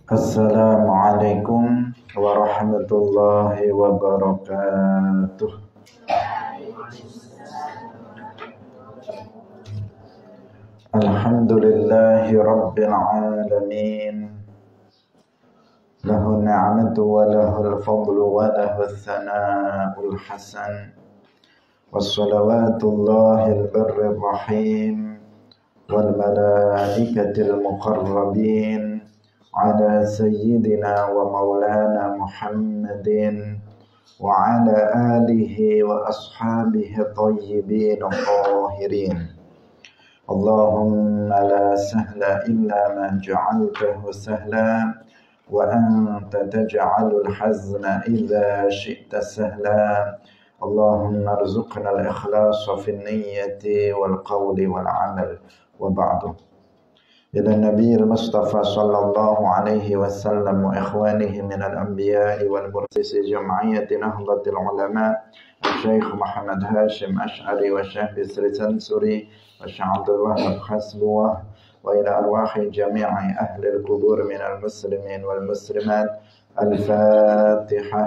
Assalamualaikum warahmatullahi wabarakatuh. Alhamdulillahi rabbil alamin. Lahu ni'matu wa lahul fadlu wa lahul thana'ul hasan. Wassalawatullahil barrir rahim wal malaikatil muqarrabin ala sayyidina wa maulana Muhammadin wa ala alihi wa ashabihi tayyibin tahirin. Allahumma la sahla illa ma ja'altahu sahla wa anta taj'alul hazna idza syi'ta sahla. Allahumma arzuqna al-ikhlasa fi niyyati wal qawli wal amal wa ba'du. إلى النبي المصطفى صلى الله عليه وسلم وإخوانه من الأنبياء والمرسلين جمعية نهضة العلماء الشيخ محمد هاشم أشعري والشيخ بسر سنسري والشيخ عبد الوهاب حسبوه وإلى أرواح جميع أهل القبور من المسلمين والمسلمات. الفاتحة.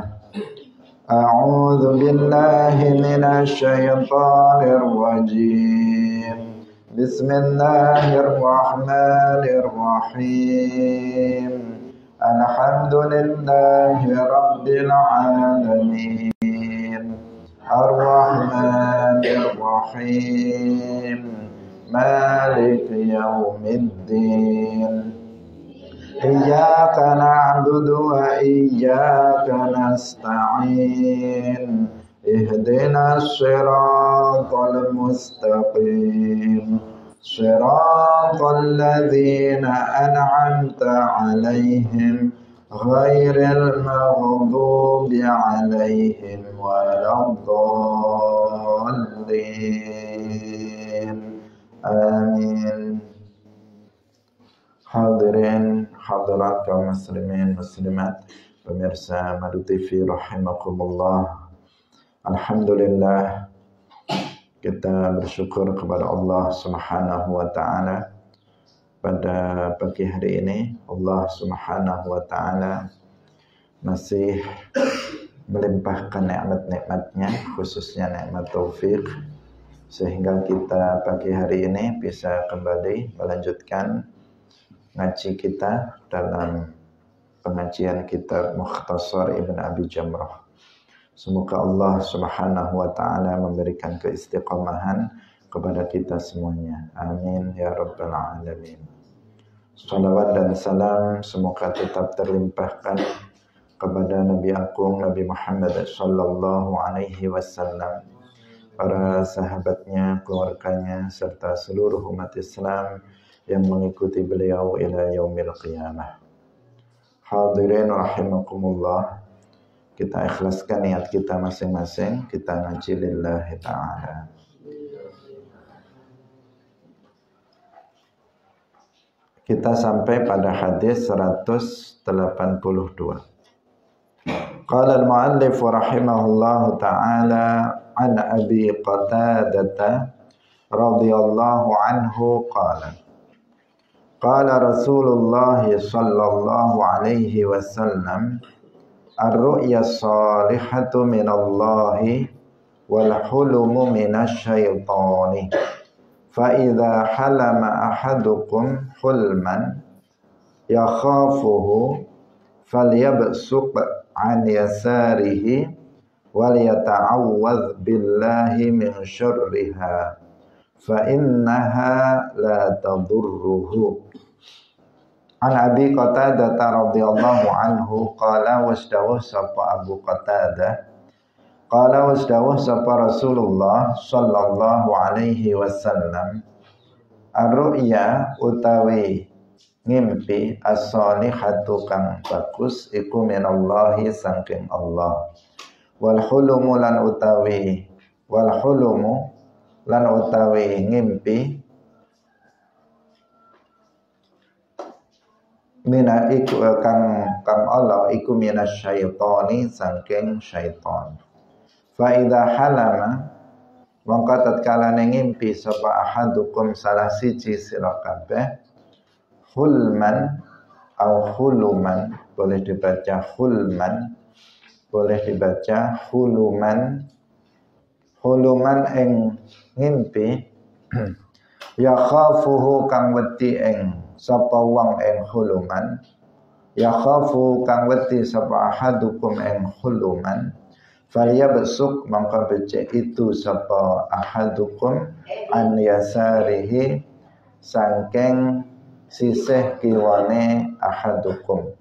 أعوذ بالله من الشيطان الرجيم. بسم الله الرحمن الرحيم. الحمد لله رب العالمين الرحمن الرحيم مالك يوم الدين إياك نعبد وإياك نستعين اهدنا الصراط المستقيم صراط الذين أنعمت عليهم غير المغضوب عليهم ولا الضالين آمين. Hadirin hadirat kaum muslimin muslimat, pemirsa Madu TV rahimakumullah. Alhamdulillah, kita bersyukur kepada Allah Subhanahu wa taala pada pagi hari ini. Allah Subhanahu wa taala masih melimpahkan nikmat-nikmatnya, khususnya nikmat taufik, sehingga kita pagi hari ini bisa kembali melanjutkan ngaji kita dalam pengajian kitab Mukhtasar Ibn Abi Jamrah. Semoga Allah Subhanahu wa taala memberikan keistiqomahan kepada kita semuanya. Amin ya rabbal alamin. Salawat dan salam semoga tetap terlimpahkan kepada Nabi Agung Nabi Muhammad sallallahu alaihi wasallam, para sahabatnya, keluarganya, serta seluruh umat Islam yang mengikuti beliau ila yaumil qiyamah. Hadirin rahimakumullah, kita ikhlaskan niat kita masing-masing, kita ngaji lillahi ta'ala. Kita sampai pada hadis 182. Qala al-muallif rahimahullahu ta'ala an Abi Qatadah radhiyallahu anhu qala qala Rasulullah sallallahu alaihi wasallam ar-ru'ya salihatu minallahi wal hulumu minasyaitani fa idza halama ahadukum hulman yakhafuhu falyabsuq an yasarihi wal yata'awwadh billahi min syarriha fa innaha la tadurruhu. An Abi Qatadah radhiyallahu anhu qala wasdawuh sapa Abu Qatadah qala wasdawuh sapa Rasulullah sallallahu alaihi wasallam ar-ru'ya utawi ngimpi as-salihatu kang bagus iku minallahi saking Allah wal hulumu lan utawi ngimpi mina iku kang Allah iku minasyaitani saking syaitan. Fa idza halama mongko tatkala ngimpi sapa ahadukum salah siji sira kabeh hulman au huluman, boleh dibaca hulman, boleh dibaca huluman. Huluman ing ngimpi ya khafuhu kang wedi ing sapa wong ing huluman, ya khafu kang wedi sapa ahadukum ing huluman, falyabsuk mangka becik itu sapa ahadukum an yasarihi sangking sisih kiwane ahadukum,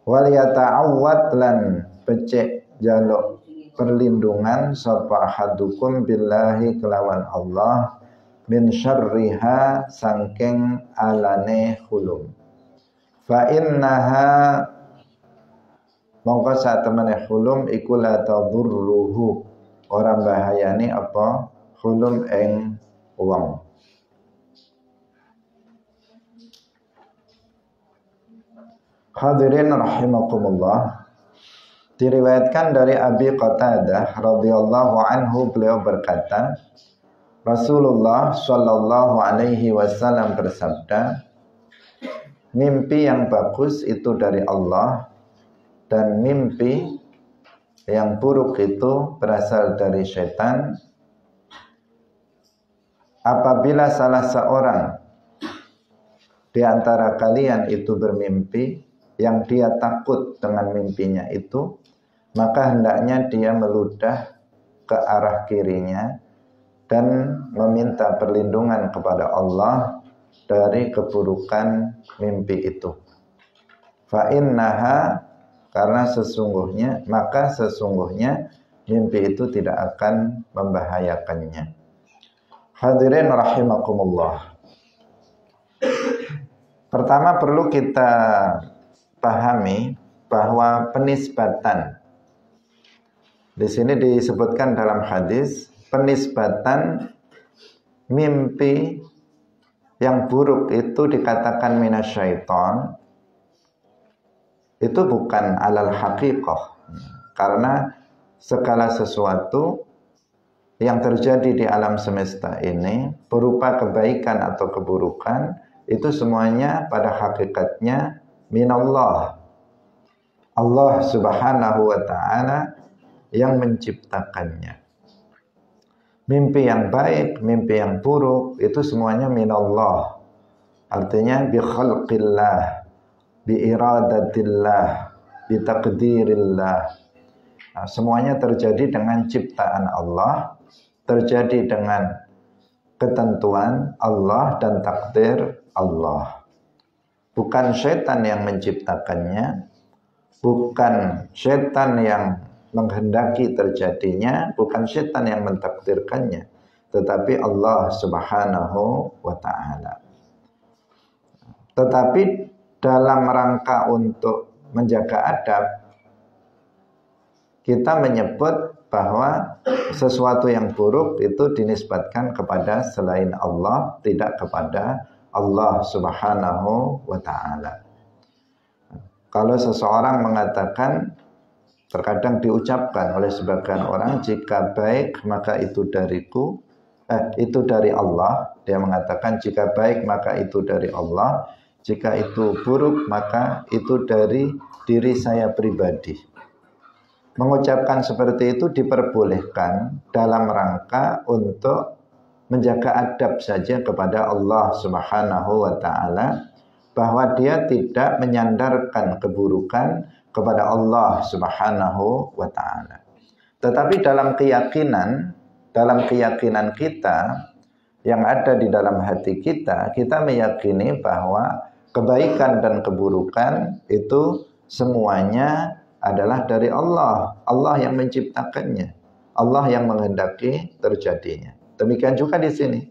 wal yata'awwad lan becik jaluk perlindungan sapa ahadukum billahi kelawan Allah min syarriha sangking alane hulum. Fa innaha mongko satemene hulum iku la tadurruhu, ora bahayani apa hulum ing wong. Hadirin rahimakumullah, diriwayatkan dari Abi Qatadah radhiyallahu anhu, beliau berkata, Rasulullah sallallahu alaihi wasallam bersabda, mimpi yang bagus itu dari Allah dan mimpi yang buruk itu berasal dari syaitan. Apabila salah seorang di antara kalian itu bermimpi yang dia takut dengan mimpinya itu, maka hendaknya dia meludah ke arah kirinya dan meminta perlindungan kepada Allah dari keburukan mimpi itu. Fa innaha, karena sesungguhnya, maka sesungguhnya mimpi itu tidak akan membahayakannya. Hadirin rahimakumullah. Pertama perlu kita pahami bahwa penisbatan, di sini disebutkan dalam hadis, penisbatan mimpi yang buruk itu dikatakan minasyaiton, itu bukan alal haqiqah, karena segala sesuatu yang terjadi di alam semesta ini berupa kebaikan atau keburukan itu semuanya pada hakikatnya minallah, Allah subhanahu wa ta'ala yang menciptakannya. Mimpi yang baik, mimpi yang buruk itu semuanya minallah, artinya bi khalqillah, bi iradatillah, bi taqdirillah. Nah, semuanya terjadi dengan ciptaan Allah, terjadi dengan ketentuan Allah dan takdir Allah. Bukan syaitan yang menciptakannya, bukan syaitan yang menghendaki terjadinya, bukan syaitan yang mentakdirkannya, tetapi Allah subhanahu wa ta'ala. Tetapi dalam rangka untuk menjaga adab, kita menyebut bahwa sesuatu yang buruk itu dinisbatkan kepada selain Allah, tidak kepada Allah subhanahu wa ta'ala. Kalau seseorang mengatakan, terkadang diucapkan oleh sebagian orang, jika baik maka itu dariku, itu dari Allah. Dia mengatakan jika baik maka itu dari Allah, jika itu buruk maka itu dari diri saya pribadi. Mengucapkan seperti itu diperbolehkan dalam rangka untuk menjaga adab saja kepada Allah subhanahu wa ta'ala, bahwa dia tidak menyandarkan keburukan kepada Allah subhanahu wa ta'ala. Tetapi dalam keyakinan kita yang ada di dalam hati kita, kita meyakini bahwa kebaikan dan keburukan itu semuanya adalah dari Allah. Allah yang menciptakannya, Allah yang menghendaki terjadinya. Demikian juga di sini.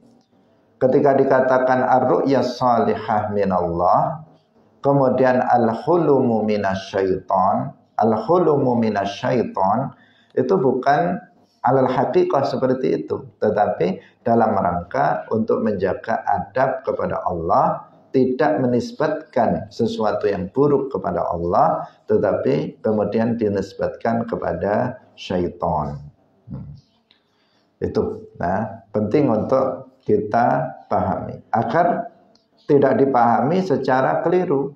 Ketika dikatakan ar-ru'ya salihah minallah, kemudian al-hulumu minasyaiton, al-hulumu minasyaiton, itu bukan alal haqiqah seperti itu, tetapi dalam rangka untuk menjaga adab kepada Allah, tidak menisbatkan sesuatu yang buruk kepada Allah, tetapi kemudian dinisbatkan kepada syaitan. Itu, nah, penting untuk kita pahami agar tidak dipahami secara keliru.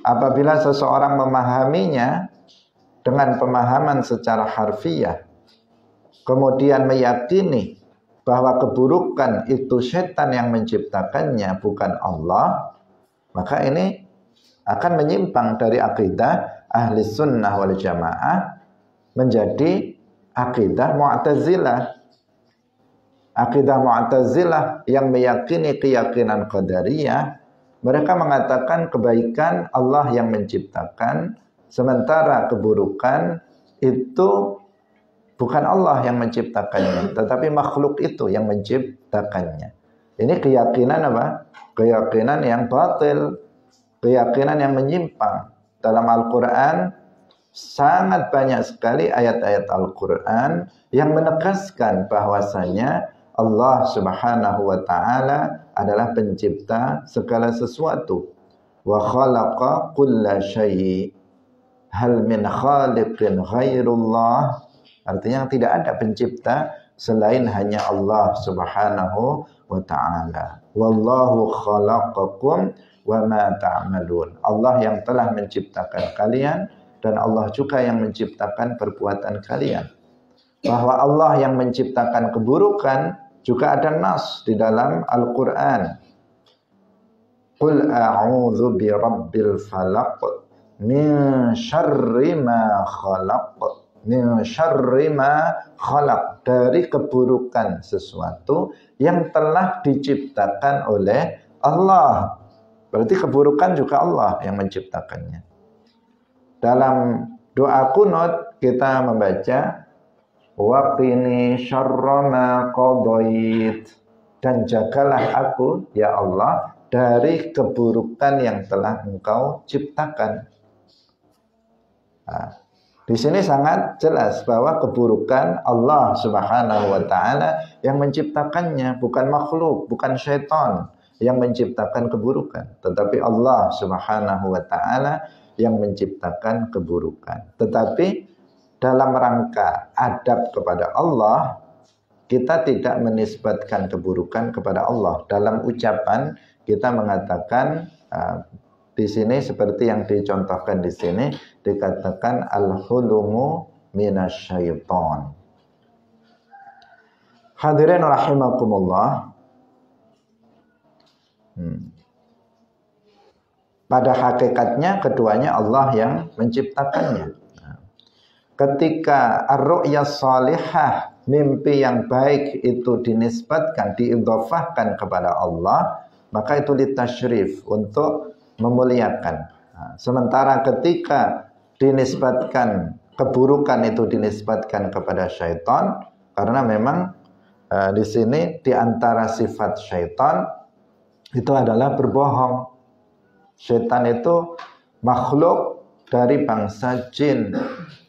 apabila seseorang memahaminya dengan pemahaman secara harfiah, kemudian meyakini bahwa keburukan itu setan yang menciptakannya, bukan Allah, maka ini akan menyimpang dari akidah ahli sunnah wal jamaah menjadi akidah Mu'tazilah. Akidah Mu'tazilah yang meyakini keyakinan qadariyah, mereka mengatakan kebaikan Allah yang menciptakan, sementara keburukan itu bukan Allah yang menciptakannya, tetapi makhluk itu yang menciptakannya. Ini keyakinan apa? Keyakinan yang batil, keyakinan yang menyimpang. Dalam Al-Quran sangat banyak sekali ayat-ayat Al-Quran yang menegaskan bahwasanya Allah Subhanahu wa Ta'ala adalah pencipta segala sesuatu. Wa khalaqa kulla syai'. Hal min khaliqin ghairullah. Artinya tidak ada pencipta selain hanya Allah Subhanahu wa Ta'ala. Wallahu khalaqakum wa ma ta'malun. Allah yang telah menciptakan kalian dan Allah juga yang menciptakan perbuatan kalian. Bahwa Allah yang menciptakan keburukan juga ada nas di dalam Al-Quran. Qul a'udzu birabbil falaq min syarri ma khalaq. Min syarri ma khalaq, dari keburukan sesuatu yang telah diciptakan oleh Allah. Berarti keburukan juga Allah yang menciptakannya. Dalam doa kunut kita membaca wa qini syarra ma qadait, dan jagalah aku ya Allah dari keburukan yang telah Engkau ciptakan. Nah, di sini sangat jelas bahwa keburukan Allah Subhanahu wa Ta'ala yang menciptakannya, bukan makhluk, bukan syaitan yang menciptakan keburukan, tetapi Allah Subhanahu wa Ta'ala yang menciptakan keburukan. Tetapi dalam rangka adab kepada Allah, kita tidak menisbatkan keburukan kepada Allah. Dalam ucapan kita mengatakan di sini seperti yang dicontohkan di sini, dikatakan al-hulumu minasyaiton. Hadirin rahimakumullah. Pada hakikatnya keduanya Allah yang menciptakannya. Ketika ar-ru'ya salihah, mimpi yang baik itu dinisbatkan, diidhafahkan kepada Allah, maka itu litasyrif, untuk memuliakan. Sementara ketika dinisbatkan keburukan itu dinisbatkan kepada syaitan, karena memang di sini di antara sifat syaitan itu adalah berbohong. Syaitan itu makhluk dari bangsa jin,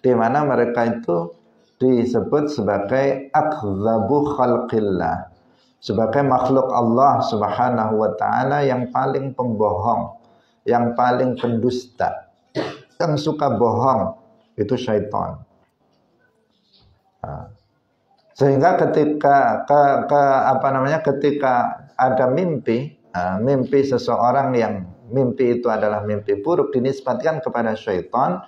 di mana mereka itu disebut sebagai akdzabu khalqillah, sebagai makhluk Allah Subhanahu wa Ta'ala yang paling pembohong, yang paling pendusta, yang suka bohong, itu syaitan. Sehingga ketika ketika ada mimpi, mimpi seseorang yang mimpi itu adalah mimpi buruk, dinisbatkan kepada syaitan,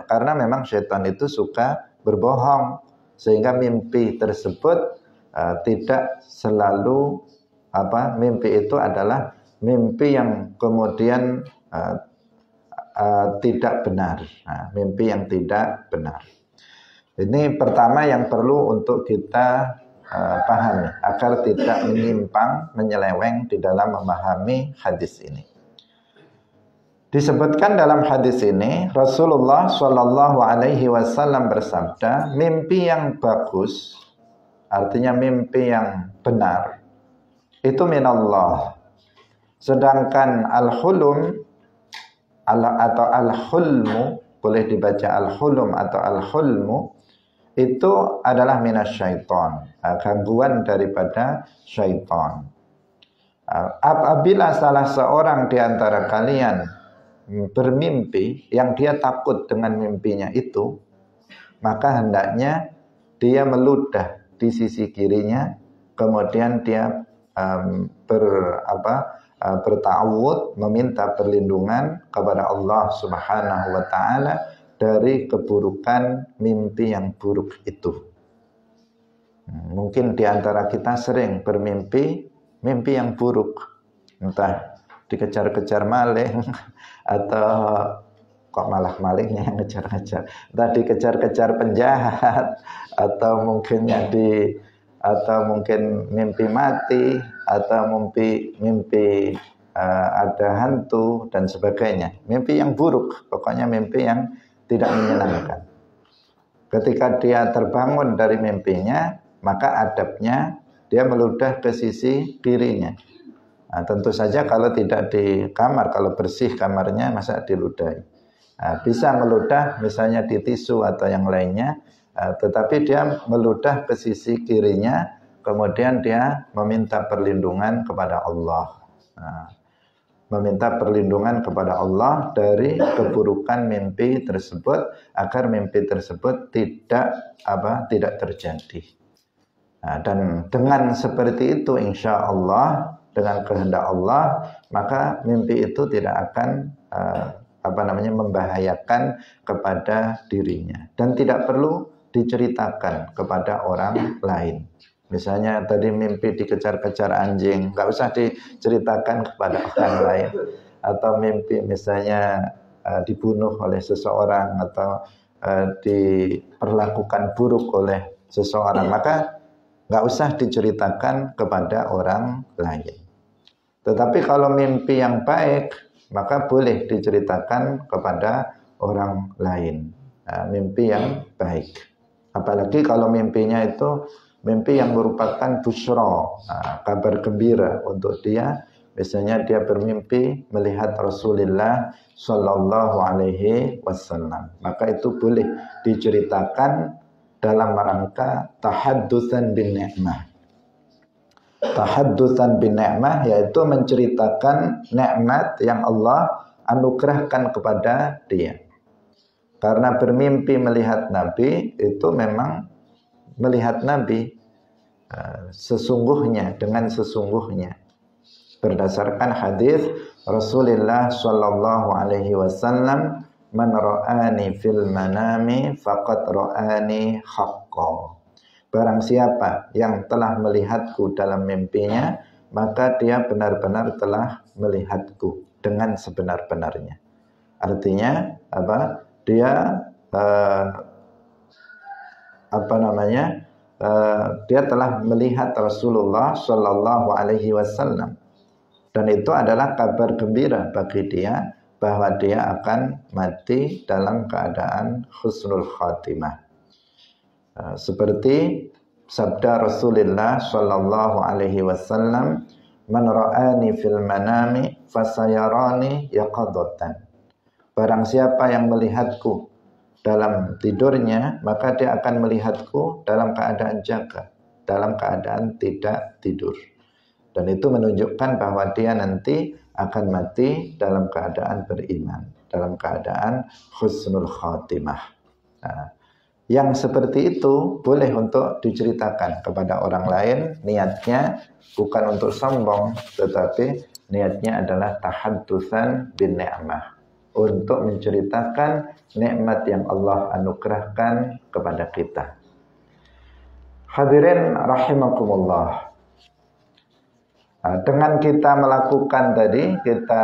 karena memang syaitan itu suka berbohong, sehingga mimpi tersebut tidak selalu mimpi itu adalah mimpi yang kemudian tidak benar. Mimpi yang tidak benar. Ini pertama yang perlu untuk kita pahami agar tidak menyimpang, menyeleweng di dalam memahami hadis ini. Disebutkan dalam hadis ini, Rasulullah Shallallahu Alaihi Wasallam bersabda, mimpi yang bagus, artinya mimpi yang benar, itu minallah. Sedangkan al-hulum atau al-hulmu, boleh dibaca al-hulum atau al-hulmu, itu adalah minasyaiton, gangguan daripada syaitan. Apabila salah seorang di antara kalian bermimpi yang dia takut dengan mimpinya itu, maka hendaknya dia meludah di sisi kirinya, kemudian dia berta'awud, meminta perlindungan kepada Allah Subhanahu wa taala dari keburukan mimpi yang buruk itu. Mungkin di antara kita sering bermimpi mimpi yang buruk, entah dikejar-kejar maling atau kok malah malingnya yang ngejar-ngejar, entah dikejar-kejar penjahat atau mungkin mimpi mati atau mimpi ada hantu dan sebagainya. Mimpi yang buruk, pokoknya mimpi yang tidak menyenangkan. Ketika dia terbangun dari mimpinya, maka adabnya dia meludah ke sisi kirinya. Nah, tentu saja kalau tidak di kamar, kalau bersih kamarnya masa diludahi. Nah, bisa meludah misalnya di tisu atau yang lainnya, tetapi dia meludah ke sisi kirinya, kemudian dia meminta perlindungan kepada Allah. Nah, meminta perlindungan kepada Allah dari keburukan mimpi tersebut agar mimpi tersebut tidak terjadi. Nah, dan dengan seperti itu insya Allah, dengan kehendak Allah, maka mimpi itu tidak akan membahayakan kepada dirinya dan tidak perlu diceritakan kepada orang lain. Misalnya tadi mimpi dikejar-kejar anjing, nggak usah diceritakan kepada orang lain. Atau mimpi misalnya dibunuh oleh seseorang atau diperlakukan buruk oleh seseorang, maka nggak usah diceritakan kepada orang lain. Tetapi kalau mimpi yang baik, maka boleh diceritakan kepada orang lain. Nah, mimpi yang baik. Apalagi kalau mimpinya itu mimpi yang merupakan busyra, kabar gembira untuk dia. Misalnya dia bermimpi melihat Rasulullah Shallallahu Alaihi Wasallam, maka itu boleh diceritakan dalam rangka tahaddusan bin ni'mah. Tahaddusan bin ni'mah yaitu menceritakan nikmat yang Allah anugerahkan kepada dia. Karena bermimpi melihat Nabi itu memang melihat Nabi sesungguhnya, dengan sesungguhnya, berdasarkan hadis Rasulullah Shallallahu Alaihi Wasallam, man ra'ani fil manami faqad ra'ani haqqan. Barang siapa yang telah melihatku dalam mimpinya, maka dia benar-benar telah melihatku dengan sebenar-benarnya. Artinya apa? Dia dia telah melihat Rasulullah Shallallahu Alaihi Wasallam, dan itu adalah kabar gembira bagi dia bahwa dia akan mati dalam keadaan husnul khatimah. Seperti sabda Rasulullah Shallallahu Alaihi Wasallam, man ra'ani fil manami fasayarani yaqadatan. Barang siapa yang melihatku dalam tidurnya, maka dia akan melihatku dalam keadaan jaga, dalam keadaan tidak tidur. Dan itu menunjukkan bahwa dia nanti akan mati dalam keadaan beriman, dalam keadaan husnul khatimah. Nah, yang seperti itu boleh untuk diceritakan kepada orang lain. Niatnya bukan untuk sombong, tetapi niatnya adalah tahaddusan bin ni'mah, untuk menceritakan nikmat yang Allah anugerahkan kepada kita. Hadirin rahimakumullah. Dengan kita melakukan tadi, kita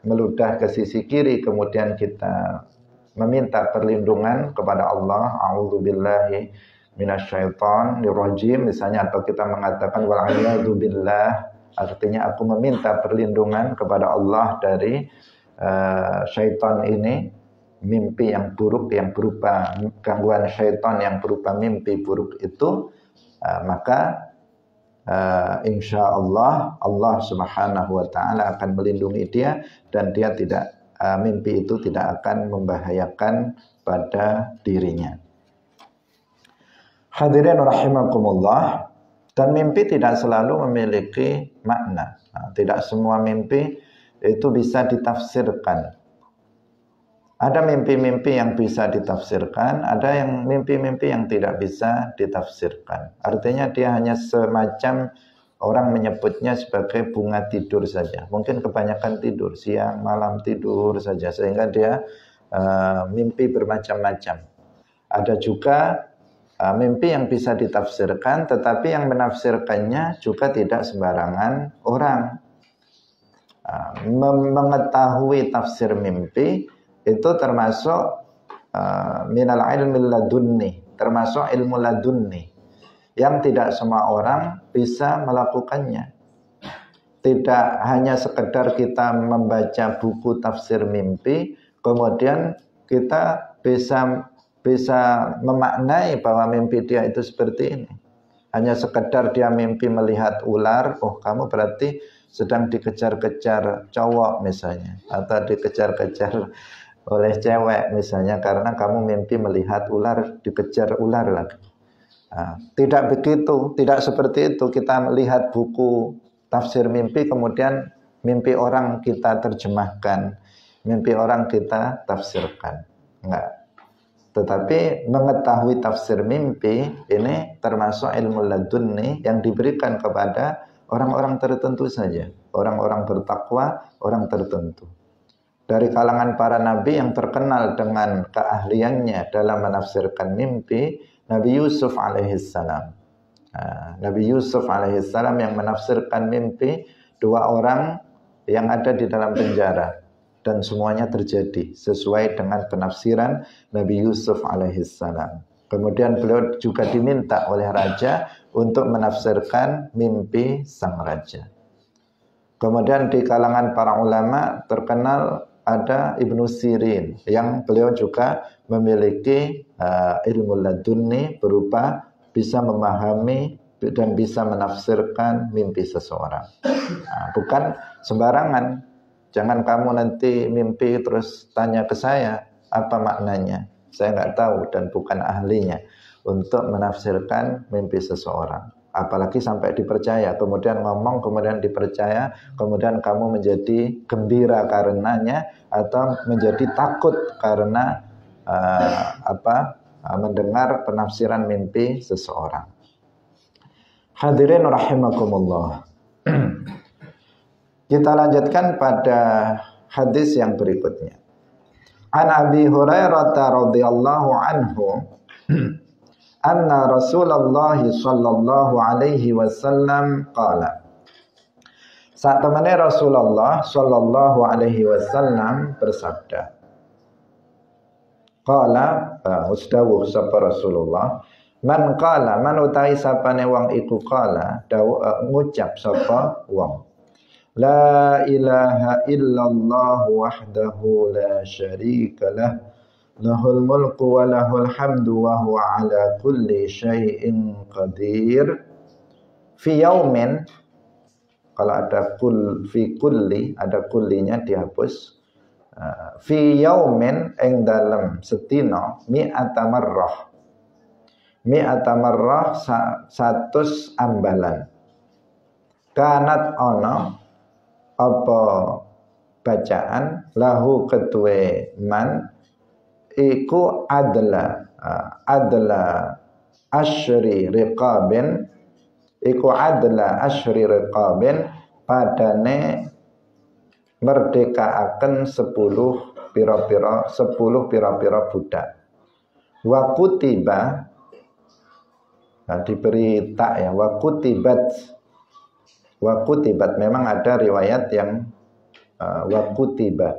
meludah ke sisi kiri, kemudian kita meminta perlindungan kepada Allah, a'udzubillahi minasyaitonir rajim misalnya, atau kita mengatakan wa'iyadu billah, artinya aku meminta perlindungan kepada Allah dari syaitan ini, mimpi yang buruk yang berupa gangguan syaitan yang berupa mimpi buruk itu, maka insya Allah Subhanahu wa taala akan melindungi dia, dan dia tidak mimpi itu tidak akan membahayakan pada dirinya. Hadirin rahimakumullah, dan mimpi tidak selalu memiliki makna. Tidak semua mimpi itu bisa ditafsirkan. Ada mimpi-mimpi yang bisa ditafsirkan, ada yang mimpi-mimpi yang tidak bisa ditafsirkan. Artinya dia hanya semacam Orang menyebutnya sebagai bunga tidur saja. Mungkin kebanyakan tidur, siang, malam tidur saja. Sehingga dia mimpi bermacam-macam. Ada juga mimpi yang bisa ditafsirkan, tetapi yang menafsirkannya juga tidak sembarangan orang. Mengetahui tafsir mimpi itu termasuk minal ilmi ladunni, termasuk ilmu ladunni yang tidak semua orang bisa melakukannya. Tidak hanya sekedar kita membaca buku tafsir mimpi, kemudian kita bisa memaknai bahwa mimpi dia itu seperti ini. Hanya sekedar dia mimpi melihat ular, oh kamu berarti sedang dikejar-kejar cowok misalnya, atau dikejar-kejar oleh cewek misalnya, karena kamu mimpi melihat ular, dikejar ular lagi. Tidak begitu, tidak seperti itu. Kita melihat buku tafsir mimpi, kemudian mimpi orang kita terjemahkan, mimpi orang kita tafsirkan. Enggak. Tetapi mengetahui tafsir mimpi ini termasuk ilmu ladunni yang diberikan kepada orang-orang tertentu saja, orang-orang bertakwa, orang tertentu. Dari kalangan para nabi yang terkenal dengan keahliannya dalam menafsirkan mimpi, Nabi Yusuf alaihissalam. Nabi Yusuf alaihissalam yang menafsirkan mimpi 2 orang yang ada di dalam penjara. Dan semuanya terjadi sesuai dengan penafsiran Nabi Yusuf alaihissalam. Kemudian beliau juga diminta oleh raja untuk menafsirkan mimpi sang raja. Kemudian di kalangan para ulama terkenal ada Ibnu Sirin yang beliau juga memiliki ilmu ladunni berupa bisa memahami dan bisa menafsirkan mimpi seseorang. Bukan sembarangan. Jangan kamu nanti mimpi terus tanya ke saya apa maknanya. Saya nggak tahu dan bukan ahlinya untuk menafsirkan mimpi seseorang. Apalagi sampai dipercaya, kemudian ngomong, kemudian dipercaya, kemudian kamu menjadi gembira karenanya atau menjadi takut karena mendengar penafsiran mimpi seseorang. Hadirin rahimakumullah. Kita lanjutkan pada hadis yang berikutnya. An Abi Hurairah radhiyallahu anhu anna Rasulullah sallallahu alaihi wasallam qala. Saat temani Rasulullah sallallahu alaihi wasallam bersabda. Qala ustawu sapa Rasulullah, man qala man utai sapane wong iku qala ngucap sapa wong. La ilaha illallah wahdahu la syarika lah. Lahul mulku wa lahul hamdu wa huwa ala kulli syai'in qadir. Fi yaumin, kalau ada fi kulli, ada kullinya dihapus. Fi yaumin ing dalem setino mi'ata marrah. Mi'ata marrah 100 ambalan. Kanat ono apa bacaan lahu ketue man iku adla asyri riqabin, iku adla asyri riqabin, padane merdekaaken 10 pira-pira budak. Wa kutiba, diberi tak ya, wa kutibat, memang ada riwayat yang wa kutiba,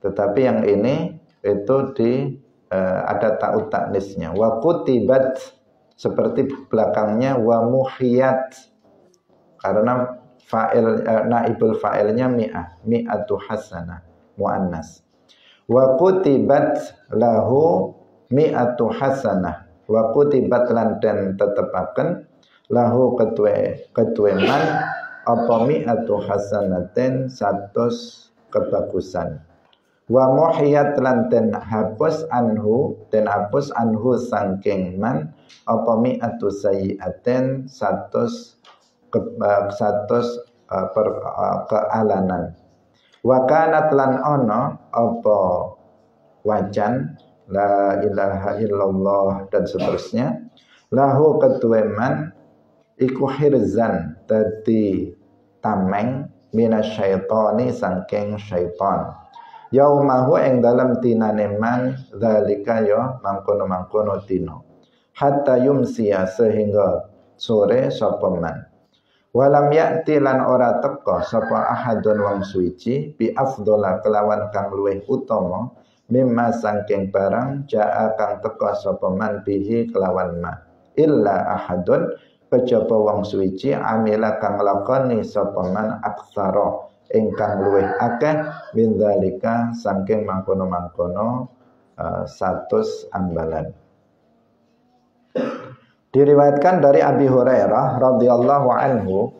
tetapi yang ini itu ada ta'ut ta'nisnya. Wa kutibat seperti belakangnya wa muhiyat, karena fa'il naibul fa'ilnya mi'atu hasanah muannas. Wa kutibat lahu mi'atu hasanah, wa kutibat lan den tetepaken lahu ketue man apa mi'atu hasanatin 100 kebagusan. Wa muhiyat lan den hapus anhu saking man apa mi'atu sayyi'atin 100 kealanan. Wa kanat lan ono apa wajan la ilaha illallah dan seterusnya lahu ketue man iku hirzan dadi tameng minasyaitani saking syaitan. Yaumahu ing dalam dinane man zalika ya mangkono-mangkono dina. Hatta yumsiya sehingga sore sapa man. Walam ya'ti lan ora teka sapa ahadun wong suci bi afdhala kelawan kang luwih utama mimma saking barang jaa kang teka sapa man bihi kelawan ma. Illa ahadun kejaba wong suci amila kang lakoni sapa man aksara ingkang luwih akeh min dzalika saking mangkono-mangkono 100 ambalan. Diriwayatkan dari Abi Hurairah radhiyallahu anhu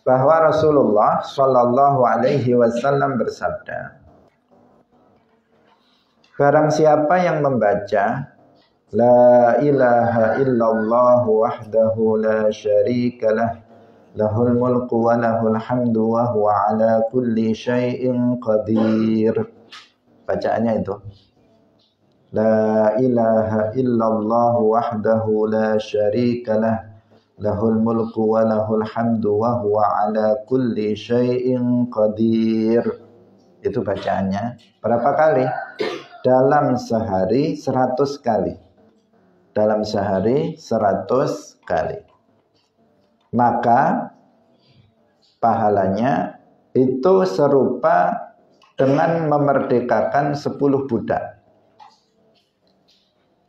bahwa Rasulullah sallallahu alaihi wasallam bersabda, barang siapa yang membaca la ilaha illallah wahdahu la syarika lah lahul mulku wa lahul hamdu wa huwa ala kulli syai'in qadir. Bacaannya itu la ilaha illallah wahdahu la syarika lah lahul mulku wa lahul hamdu wa huwa ala kulli syai'in qadir. Itu bacaannya berapa kali? Dalam sehari 100 kali. Dalam sehari 100 kali. Maka pahalanya itu serupa dengan memerdekakan 10 budak.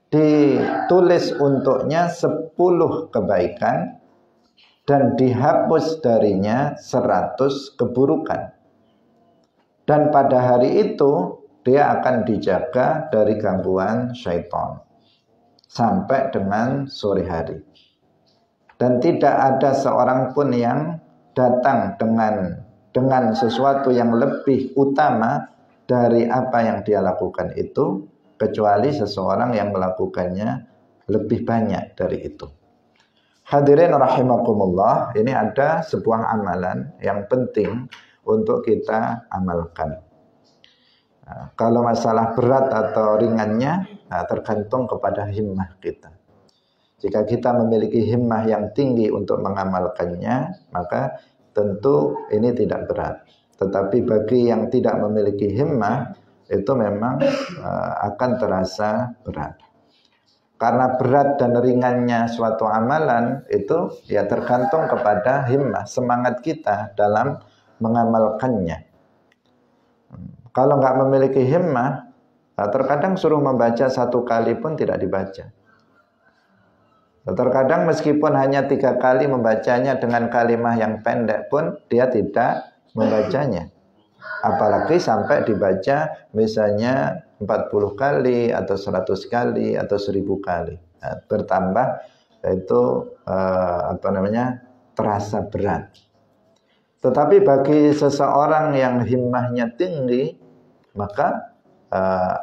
Ditulis untuknya 10 kebaikan dan dihapus darinya 100 keburukan. Dan pada hari itu dia akan dijaga dari gangguan syaitan sampai dengan sore hari. Dan tidak ada seorang pun yang datang dengan sesuatu yang lebih utama dari apa yang dia lakukan itu, kecuali seseorang yang melakukannya lebih banyak dari itu. Hadirin rahimakumullah, ini ada sebuah amalan yang penting untuk kita amalkan. Nah, kalau masalah berat atau ringannya, tergantung kepada himmah kita. Jika kita memiliki himmah yang tinggi untuk mengamalkannya, maka tentu ini tidak berat. Tetapi bagi yang tidak memiliki himmah, itu memang akan terasa berat. Karena berat dan ringannya suatu amalan itu ya tergantung kepada himmah, semangat kita dalam mengamalkannya. Kalau nggak memiliki himmah, terkadang suruh membaca 1 kali pun tidak dibaca. Terkadang meskipun hanya 3 kali membacanya dengan kalimah yang pendek pun dia tidak membacanya. Apalagi sampai dibaca misalnya 40 kali atau 100 kali atau 1000 kali. Nah, bertambah itu terasa berat. Tetapi bagi seseorang yang himmahnya tinggi, maka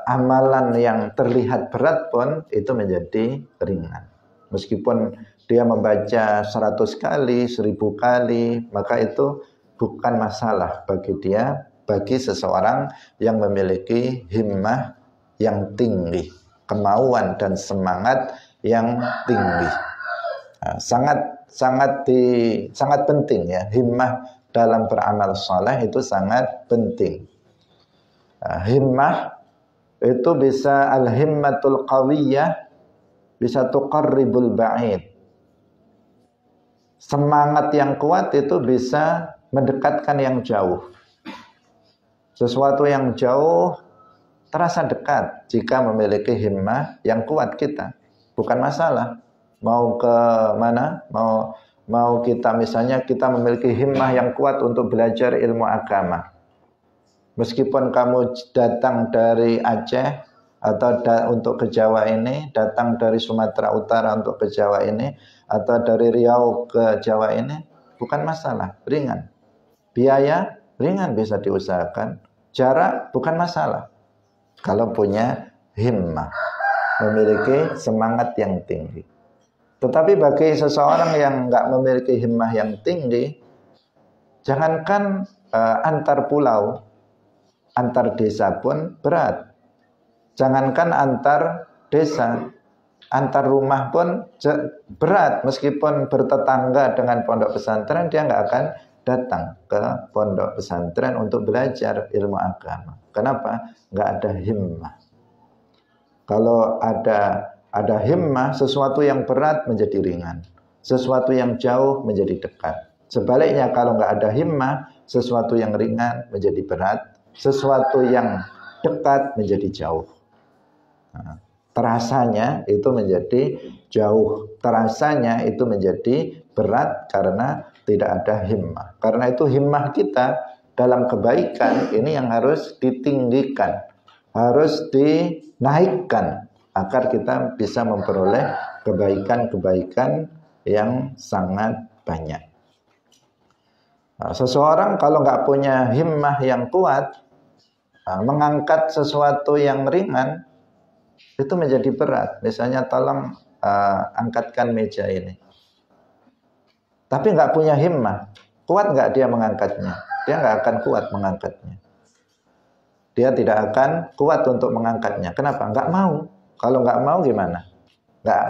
amalan yang terlihat berat pun itu menjadi ringan. Meskipun dia membaca 100 kali, 1000 kali, maka itu bukan masalah bagi dia, bagi seseorang yang memiliki himmah yang tinggi, kemauan dan semangat yang tinggi. Nah, sangat penting ya, himmah dalam beramal saleh itu sangat penting. Himmah itu bisa al-himmatul qawiyah, bisa tuqarribul ba'id. Semangat yang kuat itu bisa mendekatkan yang jauh. Sesuatu yang jauh terasa dekat jika memiliki himmah yang kuat kita. Bukan masalah mau ke mana, mau kita misalnya kita memiliki himmah yang kuat untuk belajar ilmu agama. Meskipun kamu datang dari Aceh atau untuk ke Jawa ini, datang dari Sumatera Utara untuk ke Jawa ini, atau dari Riau ke Jawa ini, bukan masalah, ringan. Biaya ringan bisa diusahakan, jarak bukan masalah. Kalau punya himmah, memiliki semangat yang tinggi. Tetapi bagi seseorang yang nggak memiliki himmah yang tinggi, jangankan antar pulau, antar desa pun berat. Jangankan antar desa, antar rumah pun berat, meskipun bertetangga dengan pondok pesantren, dia nggak akan datang ke pondok pesantren untuk belajar ilmu agama. Kenapa? Nggak ada himmah. Kalau ada himmah, sesuatu yang berat menjadi ringan, sesuatu yang jauh menjadi dekat. Sebaliknya kalau nggak ada himmah, sesuatu yang ringan menjadi berat, sesuatu yang dekat menjadi jauh. Nah, terasanya itu menjadi jauh, terasanya itu menjadi berat karena tidak ada himmah. Karena itu himmah kita dalam kebaikan ini yang harus ditinggikan, harus dinaikkan agar kita bisa memperoleh kebaikan-kebaikan yang sangat banyak. Nah, seseorang kalau nggak punya himmah yang kuat, mengangkat sesuatu yang ringan itu menjadi berat. Misalnya tolong angkatkan meja ini. Tapi nggak punya himmah, kuat nggak dia mengangkatnya? Dia nggak akan kuat mengangkatnya. Dia tidak akan kuat untuk mengangkatnya. Kenapa? Nggak mau. Kalau nggak mau gimana?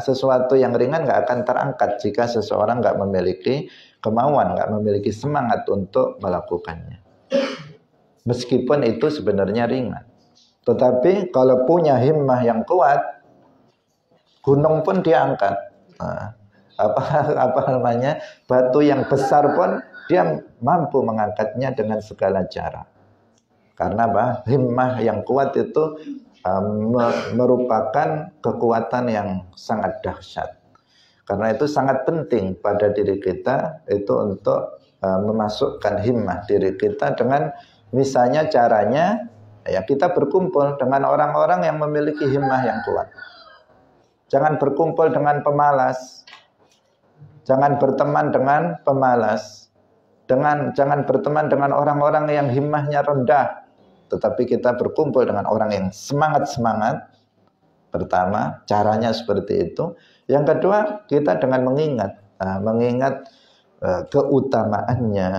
Sesuatu yang ringan nggak akan terangkat jika seseorang nggak memiliki kemauan, nggak memiliki semangat untuk melakukannya. Meskipun itu sebenarnya ringan. Tetapi kalau punya himmah yang kuat, gunung pun dia angkat. Batu yang besar pun dia mampu mengangkatnya dengan segala cara. Karena apa? Himmah yang kuat itu merupakan kekuatan yang sangat dahsyat. Karena itu sangat penting pada diri kita itu untuk memasukkan himmah diri kita dengan misalnya caranya ya kita berkumpul dengan orang-orang yang memiliki himmah yang kuat. Jangan berkumpul dengan pemalas. Jangan berteman dengan pemalas. Jangan berteman dengan orang-orang yang himmahnya rendah. Tetapi kita berkumpul dengan orang yang semangat-semangat. Pertama, caranya seperti itu. Yang kedua, kita dengan mengingat keutamaannya,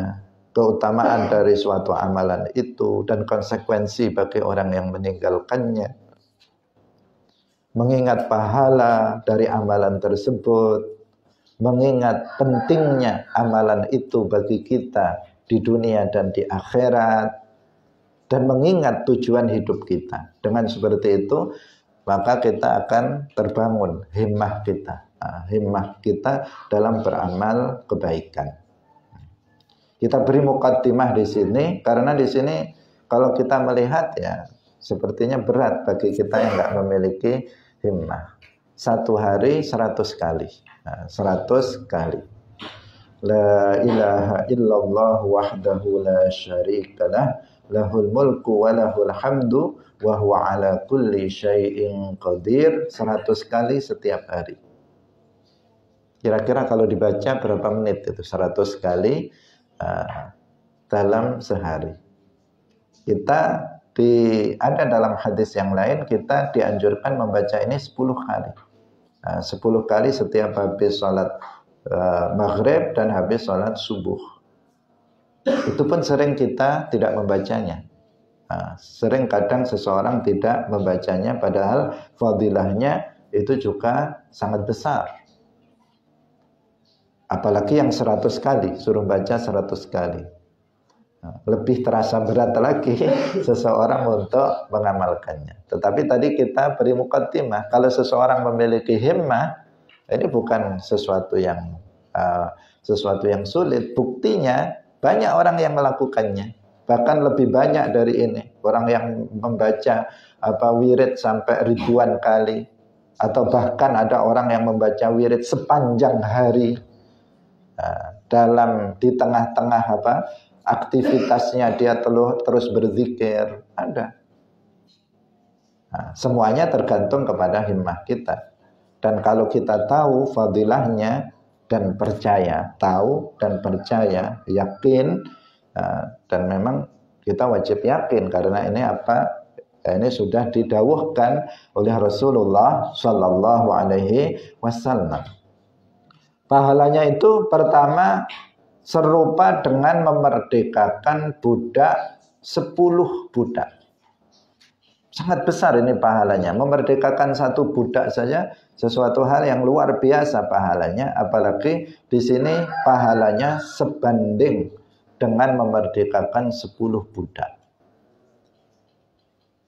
keutamaan dari suatu amalan itu dan konsekuensi bagi orang yang meninggalkannya. Mengingat pahala dari amalan tersebut, mengingat pentingnya amalan itu bagi kita di dunia dan di akhirat, dan mengingat tujuan hidup kita. Dengan seperti itu, maka kita akan terbangun himmah kita dalam beramal kebaikan. Kita beri muqaddimah di sini karena di sini kalau kita melihat ya sepertinya berat bagi kita yang nggak memiliki himmah. 1 hari 100 kali. 100 kali. La ilaha illallah wahdahu la syarikalah, lahul mulku wa lahul hamdu wa huwa ala kulli syai'in qadir. 100 kali setiap hari. Kira-kira kalau dibaca berapa menit itu 100 kali dalam sehari. Ada dalam hadis yang lain kita dianjurkan membaca ini 10 kali. 10 kali setiap habis sholat maghrib dan habis sholat subuh. Itu pun sering kita tidak membacanya. Sering kadang seseorang tidak membacanya padahal fadilahnya itu juga sangat besar. Apalagi yang 100 kali, suruh baca 100 kali. Lebih terasa berat lagi seseorang untuk mengamalkannya. Tetapi tadi kita beri muqaddimah, kalau seseorang memiliki himmah, ini bukan sesuatu yang sulit. Buktinya banyak orang yang melakukannya, bahkan lebih banyak dari ini. Orang yang membaca wirid sampai ribuan kali, atau bahkan ada orang yang membaca wirid sepanjang hari. Di tengah-tengah aktivitasnya dia terus berzikir, ada. Semuanya tergantung kepada himmah kita. Dan kalau kita tahu fadilahnya dan percaya, yakin, dan memang kita wajib yakin karena ini sudah didawuhkan oleh Rasulullah Shallallahu Alaihi Wasallam. Pahalanya itu pertama serupa dengan memerdekakan budak 10 budak. Sangat besar ini pahalanya. Memerdekakan satu budak saja sesuatu hal yang luar biasa pahalanya. Apalagi di sini pahalanya sebanding dengan memerdekakan 10 budak.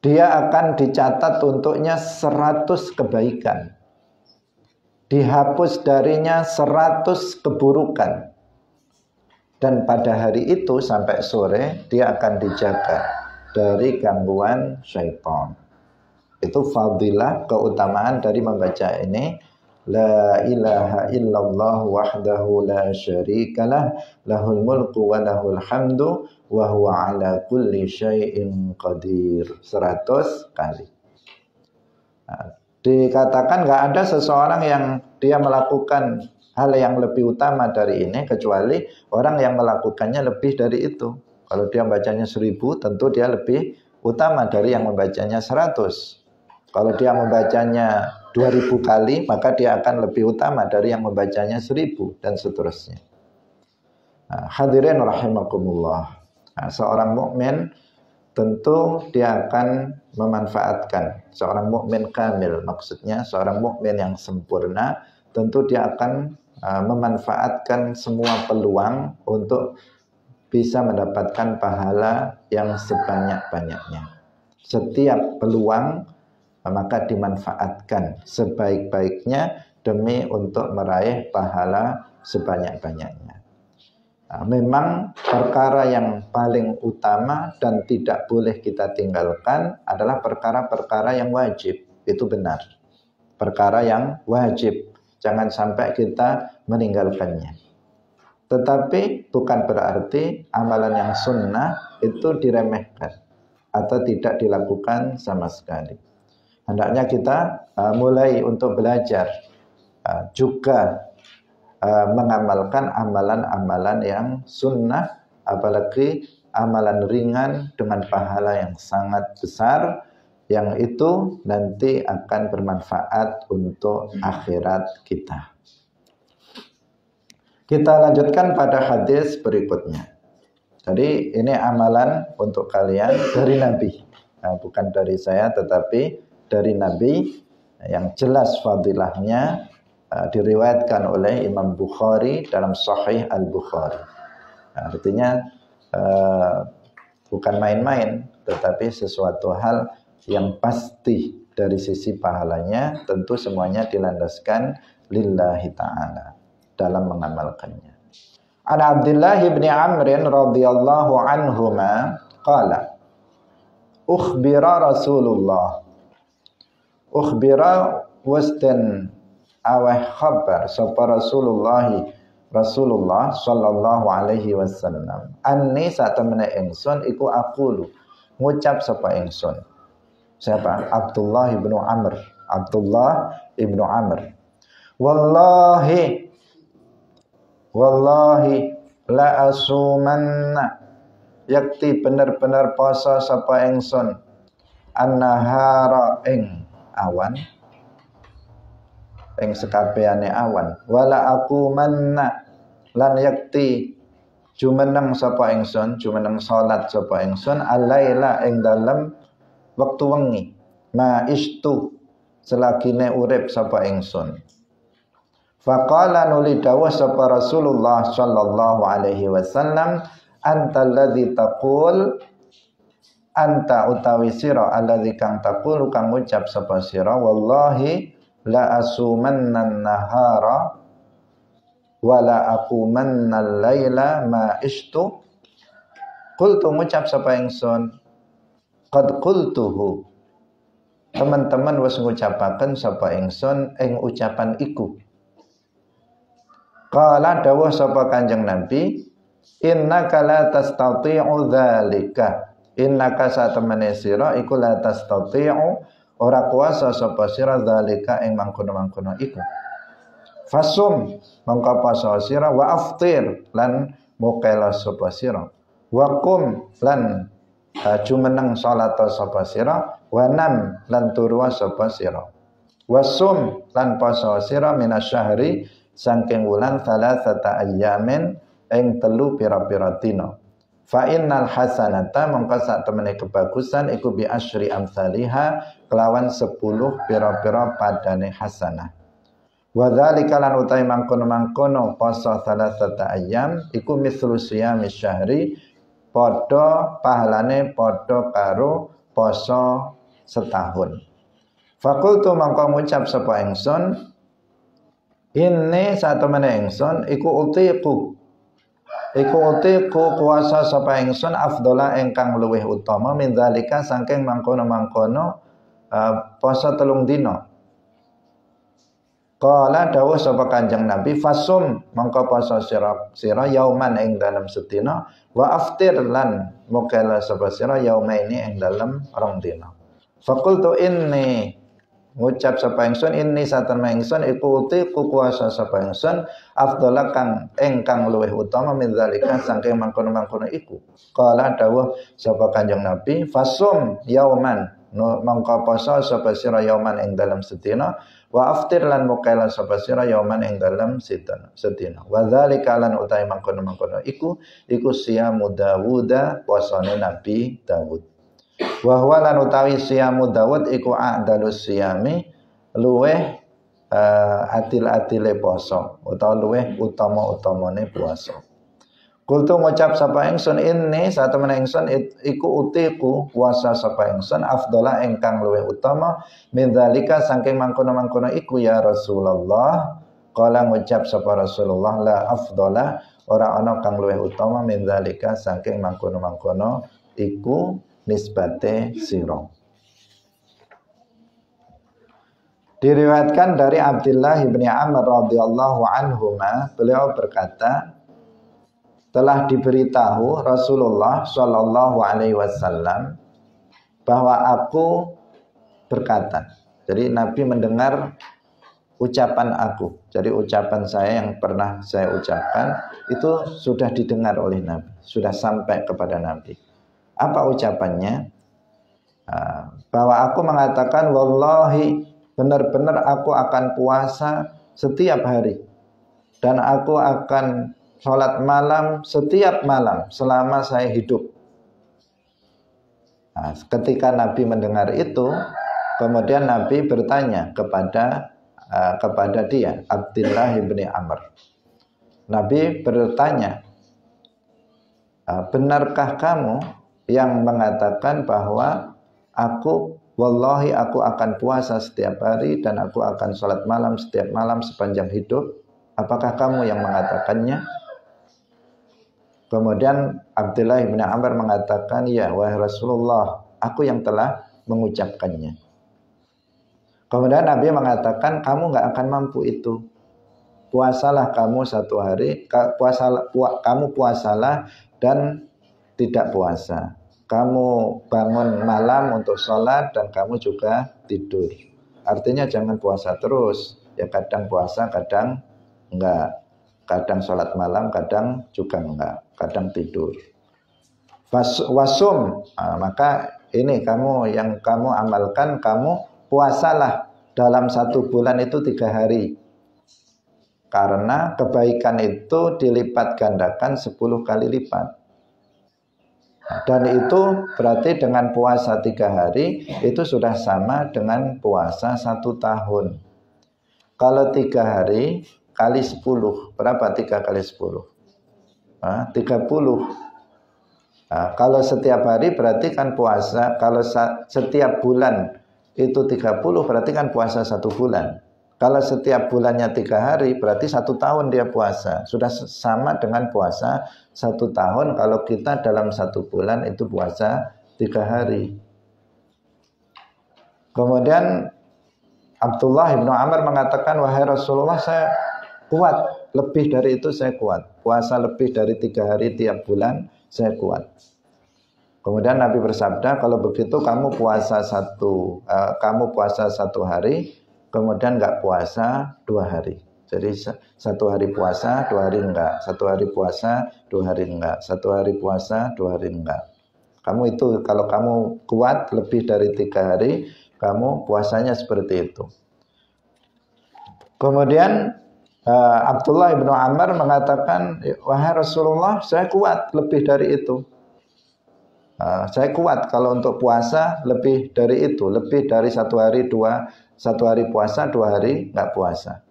Dia akan dicatat untuknya 100 kebaikan. Dihapus darinya 100 keburukan. Dan pada hari itu sampai sore dia akan dijaga dari gangguan syaitan. Itu fadilah, keutamaan dari membaca ini. La ilaha illallah wahdahu la syarikalah, lahul mulku wa lahul hamdu wa huwa ala kulli syai'in qadir. 100 kali. Nah, dikatakan nggak ada seseorang yang dia melakukan hal yang lebih utama dari ini kecuali orang yang melakukannya lebih dari itu. Kalau dia membacanya 1000, tentu dia lebih utama dari yang membacanya 100. Kalau dia membacanya 2000 kali, maka dia akan lebih utama dari yang membacanya 1000 dan seterusnya. Nah, hadirin rahimakumullah. Nah, seorang mukmin tentu dia akan memanfaatkan, seorang mukmin kamil, maksudnya seorang mukmin yang sempurna, tentu dia akan memanfaatkan semua peluang untuk bisa mendapatkan pahala yang sebanyak-banyaknya. Setiap peluang maka dimanfaatkan sebaik-baiknya demi untuk meraih pahala sebanyak-banyaknya. Nah, memang perkara yang paling utama dan tidak boleh kita tinggalkan adalah perkara-perkara yang wajib. Itu benar. Perkara yang wajib. Jangan sampai kita meninggalkannya. Tetapi bukan berarti amalan yang sunnah itu diremehkan atau tidak dilakukan sama sekali. Hendaknya kita mulai untuk belajar juga mengamalkan amalan-amalan yang sunnah, apalagi amalan ringan dengan pahala yang sangat besar, yang itu nanti akan bermanfaat untuk akhirat kita. Kita lanjutkan pada hadis berikutnya. Jadi ini amalan untuk kalian dari Nabi. Nah, bukan dari saya tetapi dari Nabi yang jelas fadilahnya diriwayatkan oleh Imam Bukhari dalam Sahih Al-Bukhari. Nah, artinya bukan main-main tetapi sesuatu hal yang pasti dari sisi pahalanya, tentu semuanya dilandaskan lillahi ta'ala dalam mengamalkannya. An Abdullah bin Amr radhiyallahu anhuma qala ukhbira wasdan awah khabar sapa Rasulullah sallallahu alaihi wasallam anni satamna ingsun iku aqulu ngucap sapa ingsun. Siapa? Abdullah ibnu Amr. Wallahi la asumanna, yakti bener-bener poso sapa ingsun annahara ing awan, ing sekabehane awan, wala aku manna lan yakti jumeneng sapa ingsun, jumeneng salat sapa ingsun alaila ing dalem waktu wengi ma istu selagine urip sapa ingsun. Faqala nuli dawuh sapa Rasulullah sallallahu alaihi wasallam anta alladzi taqul, anta utawi sira alladzi kang taqulu kang ngucap sapa sira wallahi la asumanna nahara wala aqumanna laila ma istu. Qultu ngucap sapa ingsun qad qultuhu, teman-teman wis ngucapaken sapa ingsun ing ucapan iku. Qala dawuh sapa Kanjeng Nabi innaka la tastati'u dzalika, innaka satemene sira iku la tastati'u ora kuasa sapa sira dzalika ing mangkono-mangkono iku. Fasum mangka poso sira wa aftir lan mukela sapa sira wa qum lan jumeneng salat sapa sira wa nam lan turu sapa sira wasum lan poso sira minasyahri saking wulan salasata ayyamin ing 3 pira-pira dina Fa innal hasanata mongko sak temene kebagusan iku bi asyri amsalha kelawan 10 pira-pira padane hasanah. Wa dzalika lan utahe mangkono-mangkono poso salasata ayyam iku mislu siyami syahri padha pahalane padha karo poso setahun. Fakultu mangko ngucap sapa ingsun inni satemene ingsun iku kuasa sapa ingsun afdhala ingkang luwih utama min dzalika saking mangkono-mangkono poso 3 dina. Qala dawuh sapa Kanjeng Nabi fasum mangko poso sira yauman ing dalem sedina wa aftir lan mukela sapa sira yaumaini ing dalem 2 dina. Faqultu inni ngucap sapa ingsun inni satemene ingsun iku kuasa sapa ingsun afdhala kang ingkang luwih utama min zalika saking mangkono-mangkono iku. Qala dawuh sapa Kanjeng Nabi fasum yauman mangko poso sapa sira yauman ing dalem sedina wa aftir lan mukela sapa sira yauman ing dalem sedina. Wa dzalika lan utahe mangkono-mangkono iku siyamu Dawuda posone Nabi Dawud. Wa huwa lan utawi siyamu Dawud iku a'dalus siyami luweh adil-adile poso utawa luweh utama-utamane puasa. Kultu ngucap sapa ingsun inni satemene ingsun iku utiku puasa sapa ingsun afdhala ingkang luwih utama min dzalika saking mangkono-mangkono iku ya Rasulullah. Kala ngucap sapa Rasulullah la afdhala ora ana kang luwih utama min dzalika saking mangkono-mangkono iku nisbate sira. Diriwayatkan dari Abdullah bin Amr radhiyallahu anhuma beliau berkata telah diberitahu Rasulullah Shallallahu Alaihi Wasallam bahwa aku berkata. Jadi Nabi mendengar ucapan aku. Jadi ucapan saya yang pernah saya ucapkan itu sudah didengar oleh Nabi, sudah sampai kepada Nabi. Apa ucapannya? Bahwa aku mengatakan wallahi benar-benar aku akan puasa setiap hari dan aku akan sholat malam setiap malam selama saya hidup. Nah, ketika Nabi mendengar itu, kemudian Nabi bertanya kepada dia, Abdullah bin Amr. Nabi bertanya, benarkah kamu yang mengatakan bahwa wallahi aku akan puasa setiap hari dan aku akan sholat malam setiap malam sepanjang hidup? Apakah kamu yang mengatakannya? Kemudian Abdullah bin Amr mengatakan, ya wahai Rasulullah, aku yang telah mengucapkannya. Kemudian Nabi mengatakan, kamu gak akan mampu itu. Puasalah kamu satu hari, kamu puasalah dan tidak puasa. Kamu bangun malam untuk sholat dan kamu juga tidur. Artinya jangan puasa terus. Ya kadang puasa, kadang enggak. Kadang sholat malam, kadang juga enggak. Kadang tidur. Wasum, maka ini yang kamu amalkan, kamu puasalah dalam 1 bulan itu 3 hari. Karena kebaikan itu dilipat gandakan 10 kali lipat. Dan itu berarti dengan puasa 3 hari itu sudah sama dengan puasa 1 tahun. Kalau 3 hari kali 10, berapa 3 kali 10? 30. Kalau setiap hari berarti kan puasa, kalau setiap bulan itu 30 berarti kan puasa 1 bulan. Kalau setiap bulannya 3 hari berarti 1 tahun dia puasa. Sudah sama dengan puasa 1 tahun kalau kita dalam 1 bulan itu puasa 3 hari. Kemudian Abdullah bin Amr mengatakan, wahai Rasulullah, saya kuat, lebih dari itu saya kuat. Puasa lebih dari 3 hari tiap bulan saya kuat. Kemudian Nabi bersabda, kalau begitu kamu puasa 1 hari, kemudian enggak puasa 2 hari. Jadi 1 hari puasa, 2 hari enggak. 1 hari puasa, 2 hari enggak. 1 hari puasa, 2 hari enggak. Kamu itu kalau kamu kuat lebih dari 3 hari, kamu puasanya seperti itu. Kemudian Abdullah bin Amr mengatakan, wahai Rasulullah, saya kuat lebih dari itu. Saya kuat kalau untuk puasa lebih dari itu, lebih dari satu hari puasa, 2 hari nggak puasa.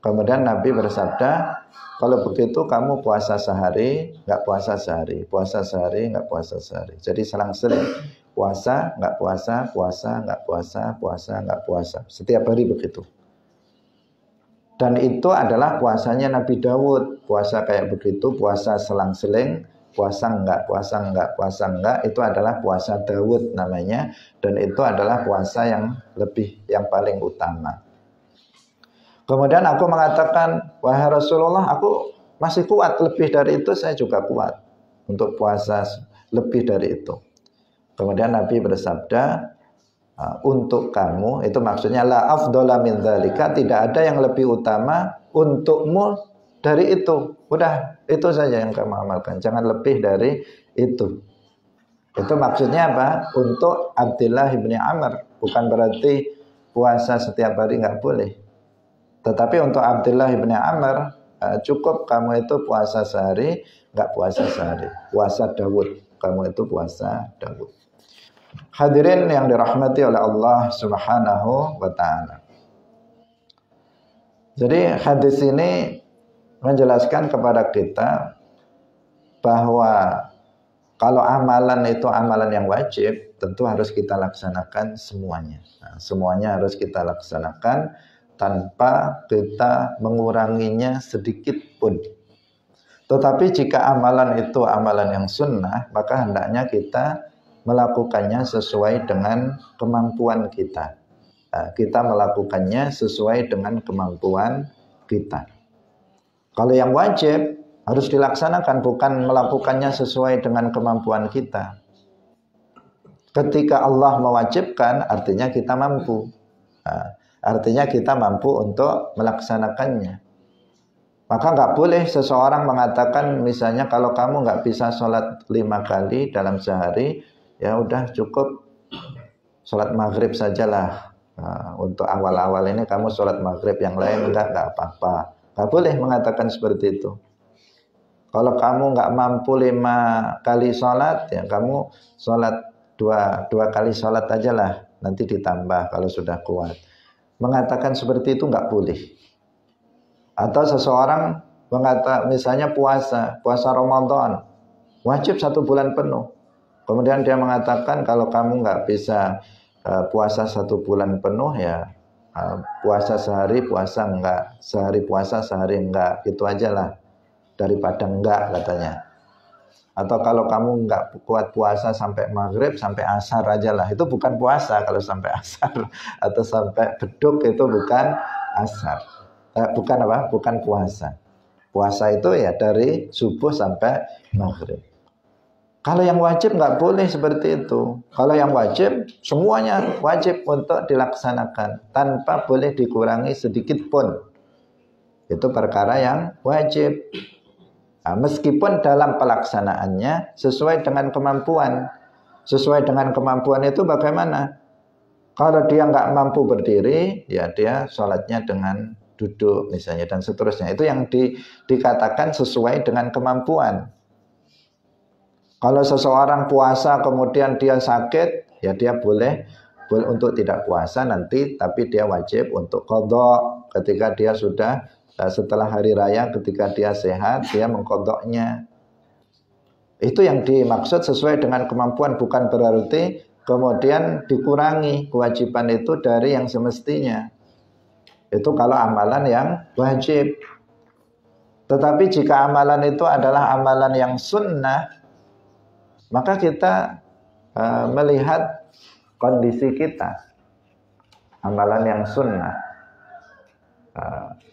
Kemudian Nabi bersabda, kalau begitu kamu puasa sehari, nggak puasa sehari, puasa sehari, nggak puasa sehari. Jadi selang-seling, puasa, nggak puasa, puasa, nggak puasa, puasa, nggak puasa. Setiap hari begitu. Dan itu adalah puasanya Nabi Dawud. Puasa kayak begitu, puasa selang-seling, puasa enggak, puasa enggak, puasa enggak, itu adalah puasa Dawud namanya. Dan itu adalah puasa yang paling utama. Kemudian aku mengatakan, wahai Rasulullah, aku masih kuat, lebih dari itu saya juga kuat untuk puasa lebih dari itu. Kemudian Nabi bersabda, untuk kamu, itu maksudnya la afdhala min dzalika, tidak ada yang lebih utama untukmu dari itu. Udah, itu saja yang kamu amalkan, jangan lebih dari itu. Itu maksudnya apa? Untuk Abdullah bin Amr, bukan berarti puasa setiap hari nggak boleh. Tetapi untuk Abdullah bin Amr, cukup kamu itu puasa sehari, nggak puasa sehari. Puasa Dawud, kamu itu puasa Dawud. Hadirin yang dirahmati oleh Allah Subhanahu wa ta'ala. Jadi hadis ini menjelaskan kepada kita bahwa kalau amalan itu amalan yang wajib, tentu harus kita laksanakan semuanya. Semuanya harus kita laksanakan tanpa kita menguranginya sedikit pun. Tetapi jika amalan itu amalan yang sunnah, maka hendaknya kita melakukannya sesuai dengan kemampuan kita. Kita melakukannya sesuai dengan kemampuan kita. Kalau yang wajib harus dilaksanakan, bukan melakukannya sesuai dengan kemampuan kita. Ketika Allah mewajibkan, artinya kita mampu. Artinya kita mampu untuk melaksanakannya. Maka nggak boleh seseorang mengatakan, misalnya kalau kamu nggak bisa sholat 5 kali dalam sehari, ya udah cukup sholat maghrib sajalah. Untuk awal-awal ini kamu sholat maghrib, yang lain nggak apa-apa. Nggak boleh mengatakan seperti itu. Kalau kamu nggak mampu 5 kali sholat, ya kamu sholat dua kali sholat aja lah. Nanti ditambah kalau sudah kuat. Mengatakan seperti itu nggak boleh. Atau seseorang mengatakan, misalnya puasa Ramadan, wajib 1 bulan penuh. Kemudian dia mengatakan kalau kamu nggak bisa puasa 1 bulan penuh, ya puasa sehari, puasa enggak, sehari puasa, sehari enggak, itu aja lah, daripada enggak katanya. Atau kalau kamu enggak kuat puasa sampai maghrib, sampai asar aja lah, itu bukan puasa kalau sampai asar. Atau sampai beduk, itu bukan asar. Bukan puasa. Puasa itu ya dari subuh sampai maghrib. Kalau yang wajib nggak boleh seperti itu. Kalau yang wajib, semuanya wajib untuk dilaksanakan tanpa boleh dikurangi sedikit pun. Itu perkara yang wajib. Meskipun dalam pelaksanaannya sesuai dengan kemampuan. Sesuai dengan kemampuan itu bagaimana? Kalau dia nggak mampu berdiri, ya dia sholatnya dengan duduk misalnya, dan seterusnya. Itu yang dikatakan sesuai dengan kemampuan. Kalau seseorang puasa kemudian dia sakit, ya dia boleh untuk tidak puasa nanti, tapi dia wajib untuk qadha ketika dia sudah setelah hari raya, ketika dia sehat, dia mengqadhanya. Itu yang dimaksud sesuai dengan kemampuan, bukan berarti kemudian dikurangi kewajiban itu dari yang semestinya. Itu kalau amalan yang wajib. Tetapi jika amalan itu adalah amalan yang sunnah, maka kita melihat kondisi kita. Amalan yang sunnah.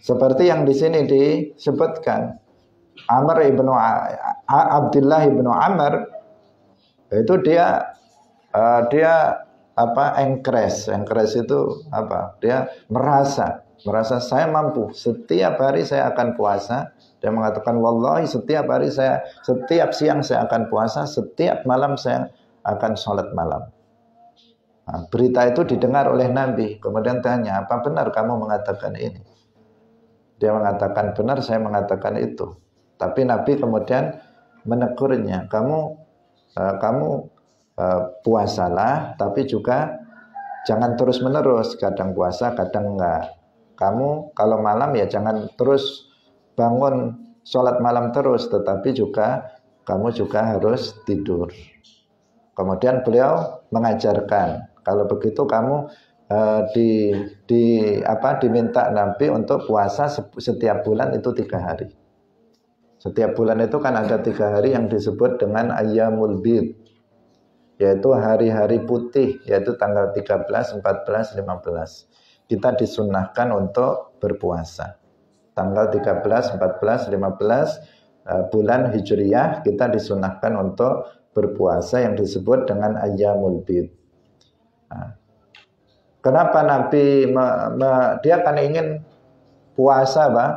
Seperti yang di sini disebutkan, Abdullah bin Amr itu dia engkres itu apa? Dia merasa saya mampu, setiap hari saya akan puasa. Dia mengatakan, wallahi setiap siang saya akan puasa, setiap malam saya akan sholat malam. Berita itu didengar oleh Nabi. Kemudian tanya, apa benar kamu mengatakan ini? Dia mengatakan, benar saya mengatakan itu. Tapi Nabi kemudian menegurnya, kamu puasalah, tapi juga jangan terus menerus, kadang puasa kadang enggak. Kamu kalau malam ya jangan terus bangun sholat malam terus, tetapi juga kamu juga harus tidur. Kemudian beliau mengajarkan, kalau begitu kamu diminta Nabi untuk puasa setiap bulan itu 3 hari. Setiap bulan itu kan ada 3 hari yang disebut dengan ayyamul bid, yaitu hari-hari putih, yaitu tanggal 13, 14, 15. Kita disunnahkan untuk berpuasa. Tanggal 13, 14, 15 bulan Hijriyah kita disunnahkan untuk berpuasa yang disebut dengan ayyamul bid. Kenapa Nabi dia kan ingin puasa, Pak?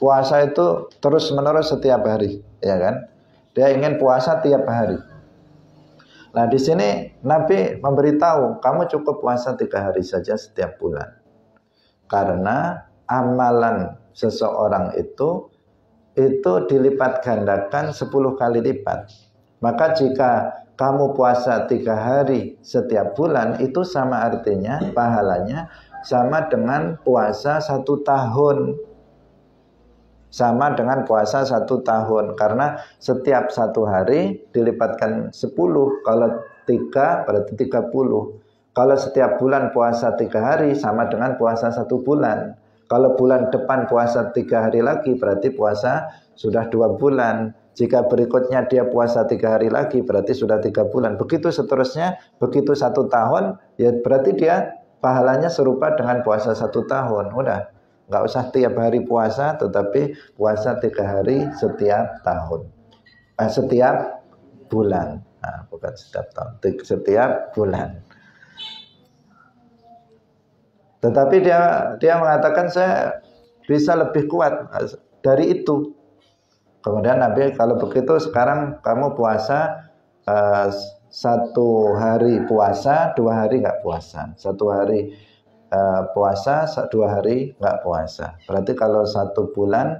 Puasa itu terus menerus setiap hari, ya kan? Dia ingin puasa tiap hari. Nah, di sini Nabi memberitahu, kamu cukup puasa 3 hari saja setiap bulan. Karena amalan seseorang itu dilipat gandakan 10 kali lipat. Maka jika kamu puasa 3 hari setiap bulan, itu sama artinya pahalanya sama dengan puasa 1 tahun. Sama dengan puasa 1 tahun. Karena setiap 1 hari dilipatkan 10. Kalau 3 berarti 30. Kalau setiap bulan puasa 3 hari sama dengan puasa 1 bulan. Kalau bulan depan puasa 3 hari lagi berarti puasa sudah 2 bulan. Jika berikutnya dia puasa 3 hari lagi berarti sudah 3 bulan. Begitu seterusnya, begitu 1 tahun, ya berarti dia pahalanya serupa dengan puasa 1 tahun. Udah, nggak usah tiap hari puasa, tetapi puasa 3 hari setiap tahun. Setiap bulan. Nah, bukan setiap tahun, setiap bulan. Tetapi dia mengatakan saya bisa lebih kuat dari itu. Kemudian Nabi, kalau begitu sekarang kamu puasa 1 hari puasa, 2 hari nggak puasa. 1 hari puasa, 2 hari nggak puasa. Berarti kalau 1 bulan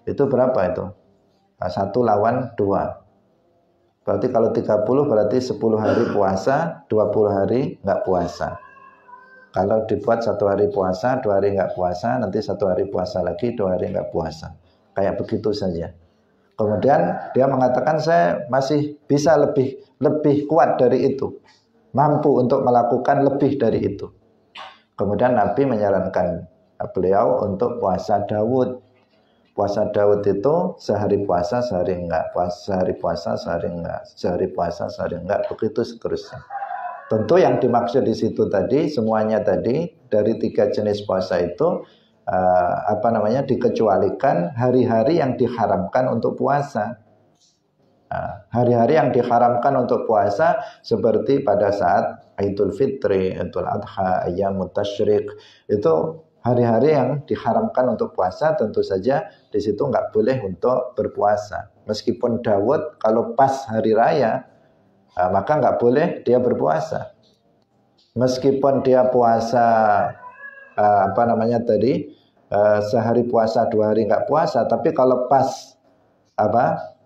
itu berapa itu? 1 lawan 2. Berarti kalau 30 berarti 10 hari puasa, 20 hari nggak puasa. Kalau dibuat 1 hari puasa, 2 hari nggak puasa, nanti 1 hari puasa lagi, 2 hari nggak puasa. Kayak begitu saja. Kemudian dia mengatakan saya masih bisa lebih kuat dari itu. Mampu untuk melakukan lebih dari itu. Kemudian Nabi menyarankan beliau untuk puasa Daud. Puasa Daud itu sehari puasa, sehari enggak. Sehari puasa, sehari enggak. Sehari puasa, sehari enggak. Begitu seterusnya. Tentu yang dimaksud di situ tadi, semuanya tadi dari 3 jenis puasa itu dikecualikan hari-hari yang diharamkan untuk puasa. Hari-hari yang diharamkan untuk puasa seperti pada saat Idul Fitri, Idul Adha, Ayyamut Tasyrik, itu hari-hari yang diharamkan untuk puasa. Tentu saja di situ nggak boleh untuk berpuasa. Meskipun Daud kalau pas hari raya maka nggak boleh dia berpuasa. Meskipun dia puasa sehari puasa 2 hari nggak puasa, tapi kalau pas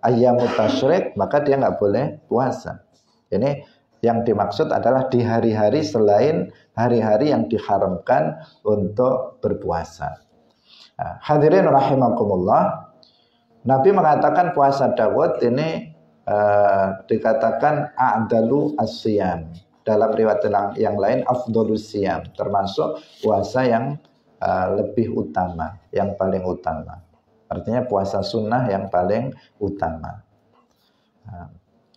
ayyamut tasyrik maka dia nggak boleh puasa. Ini yang dimaksud adalah di hari-hari selain hari-hari yang diharamkan untuk berpuasa. Hadirin rahimakumullah, Nabi mengatakan puasa Daud ini dikatakan a'dalu as-siyam. Dalam riwayat yang lain afdhalus siyam, termasuk puasa yang lebih utama, yang paling utama. Artinya puasa sunnah yang paling utama.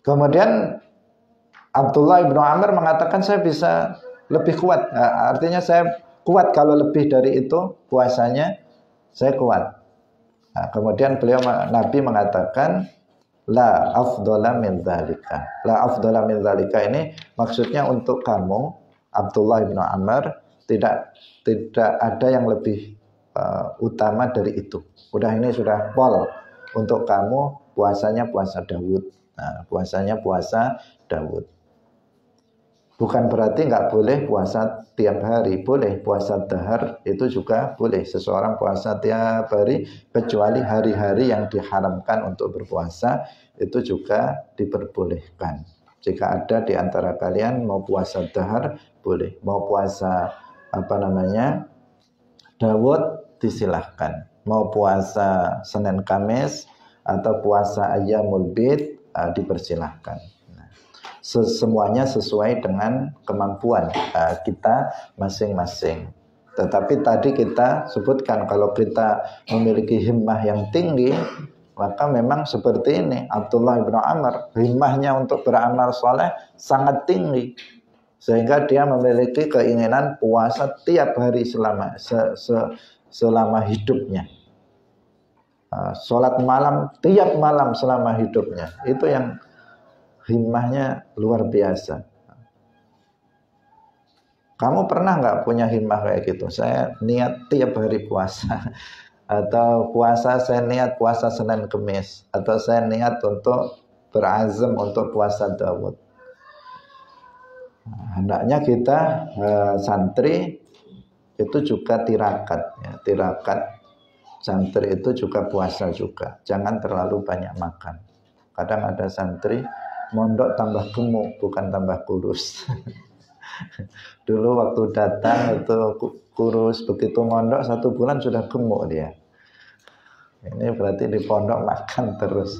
Kemudian Abdullah ibnu Amr mengatakan saya bisa lebih kuat. Artinya saya kuat kalau lebih dari itu puasanya, saya kuat. Kemudian Nabi mengatakan la afdhala min dzalika. La afdhala min dzalika ini maksudnya untuk kamu Abdullah ibnu Amr tidak ada yang lebih utama dari itu. Ini sudah pol untuk kamu puasanya puasa Daud. Puasanya puasa Daud. Bukan berarti nggak boleh puasa tiap hari. Boleh puasa dahar itu juga boleh. Seseorang puasa tiap hari kecuali hari-hari yang diharamkan untuk berpuasa itu juga diperbolehkan. Jika ada di antara kalian mau puasa dahar, boleh. Mau puasa Daud, disilahkan. Mau puasa Senin Kamis atau puasa Ayyamul Bid, dipersilahkan. Semuanya sesuai dengan kemampuan kita masing-masing. Tetapi tadi kita sebutkan kalau kita memiliki himmah yang tinggi, maka memang seperti ini. Abdullah bin Amr, himmahnya untuk beramal soleh sangat tinggi, sehingga dia memiliki keinginan puasa tiap hari selama hidupnya. Sholat malam tiap malam selama hidupnya. Itu yang himmahnya luar biasa. Kamu pernah nggak punya himmah kayak gitu? Saya niat tiap hari puasa, atau puasa saya niat puasa Senin Kemis, atau saya niat untuk berazam untuk puasa Daud. Hendaknya kita santri itu juga tirakat, ya. Tirakat santri itu juga puasa juga. Jangan terlalu banyak makan. Kadang ada santri mondok tambah gemuk, bukan tambah kurus. Dulu waktu datang itu kurus, begitu mondok 1 bulan sudah gemuk dia. Ini berarti di pondok makan terus.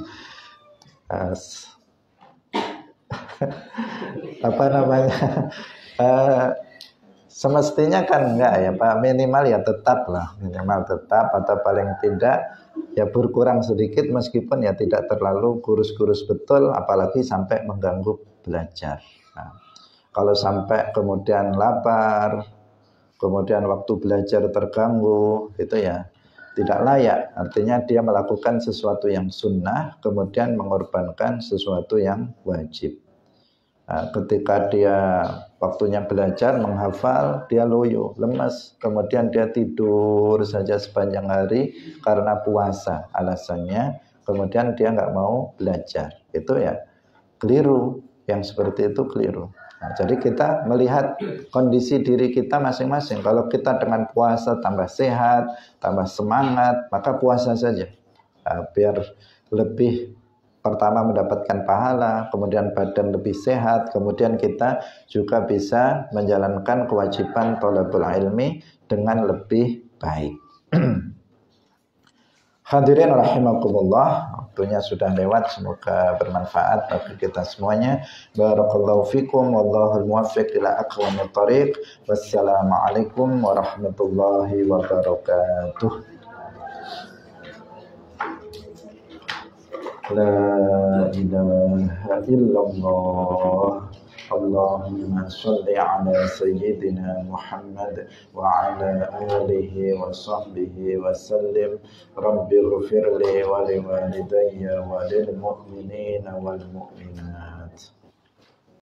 Semestinya kan enggak ya Pak, minimal ya tetap lah, minimal tetap, atau paling tidak ya berkurang sedikit, meskipun ya tidak terlalu kurus-kurus betul, apalagi sampai mengganggu belajar. Nah, kalau sampai kemudian lapar, kemudian waktu belajar terganggu, itu ya tidak layak. Artinya dia melakukan sesuatu yang sunnah, kemudian mengorbankan sesuatu yang wajib. Nah, ketika dia waktunya belajar, menghafal, dia loyo, lemas, kemudian dia tidur saja sepanjang hari karena puasa alasannya, kemudian dia nggak mau belajar. Itu ya keliru, yang seperti itu keliru. Nah, jadi kita melihat kondisi diri kita masing-masing. Kalau kita dengan puasa tambah sehat, tambah semangat, maka puasa saja. Nah, biar lebih, pertama mendapatkan pahala, kemudian badan lebih sehat, kemudian kita juga bisa menjalankan kewajiban thalabul ilmi dengan lebih baik. Hadirin rahimakumullah, waktunya sudah lewat, semoga bermanfaat bagi kita semuanya. Barakallahu fikum, wallahul muwaffiq ila aqwamit thoriq. Wassalamualaikum warahmatullahi wabarakatuh. La ilaha illallah. Allahumma salli ala sayyidina Muhammad wa ala alihi wa sahbihi wa sallim. Rabbi ghfirli wa liwalidayya wa lil mu'minina wal mu'minat.